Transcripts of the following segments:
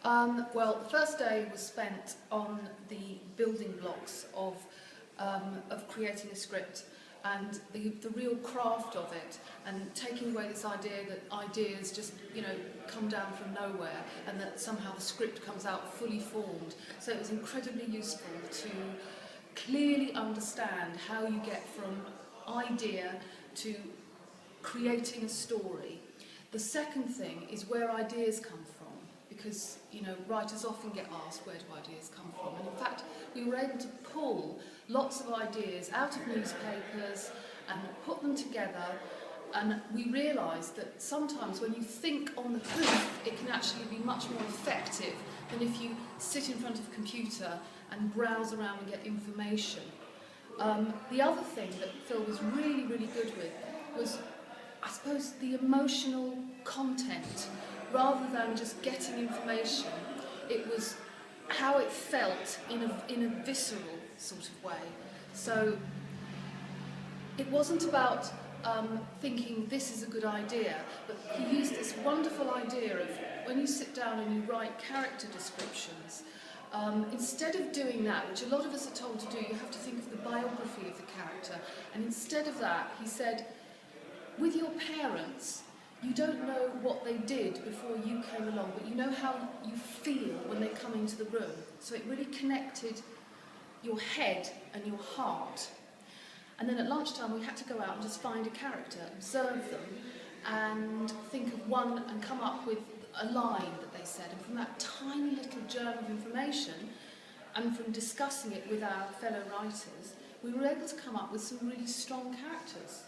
Well, the first day was spent on the building blocks of creating a script and the real craft of it, and taking away this idea that ideas just, come down from nowhere and that somehow the script comes out fully formed. So it was incredibly useful to clearly understand how you get from idea to creating a story. The second thing is where ideas come from, because writers often get asked, where do ideas come from? And in fact, we were able to pull lots of ideas out of newspapers and put them together, and we realised that sometimes when you think on the hoof, it can actually be much more effective than if you sit in front of a computer and browse around and get information. The other thing that Phil was really, really good with was, I suppose, the emotional content. Rather than just getting information, it was how it felt in a visceral sort of way. So it wasn't about thinking this is a good idea, but he used this wonderful idea of when you sit down and you write character descriptions, instead of doing that, which a lot of us are told to do, you have to think of the biography of the character. And instead of that, he said, with your parents, you don't know what they did before you came along, but you know how you feel when they come into the room. So it really connected your head and your heart. And then at lunchtime we had to go out and just find a character, observe them, and think of one and come up with a line that they said. And from that tiny little germ of information, and from discussing it with our fellow writers, we were able to come up with some really strong characters.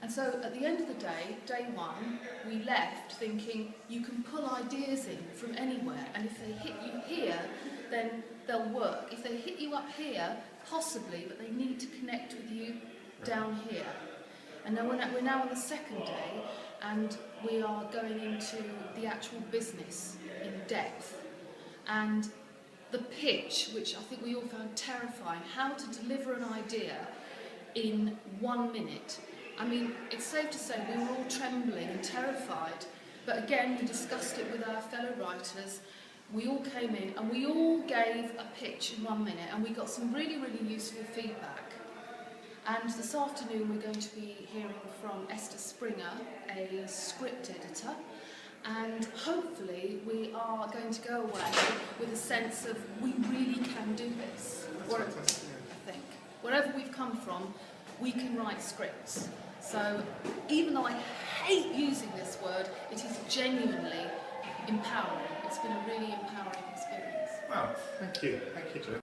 And so at the end of the day, day one, we left thinking you can pull ideas in from anywhere, and if they hit you here, then they'll work. If they hit you up here, possibly, but they need to connect with you down here. And now we're now on the second day, and we are going into the actual business in depth. And the pitch, which I think we all found terrifying, how to deliver an idea in 1 minute. I mean, it's safe to say we were all trembling and terrified, but again, we discussed it with our fellow writers. We all came in and we all gave a pitch in 1 minute, and we got some really, really useful feedback. And this afternoon we're going to be hearing from Esther Springer, a script editor, and hopefully we are going to go away with a sense of we really can do this. Or, I think, wherever we've come from, we can write scripts. So even though I hate using this word, it is genuinely empowering. It's been a really empowering experience. Wow, thank you. Thank you, Truby.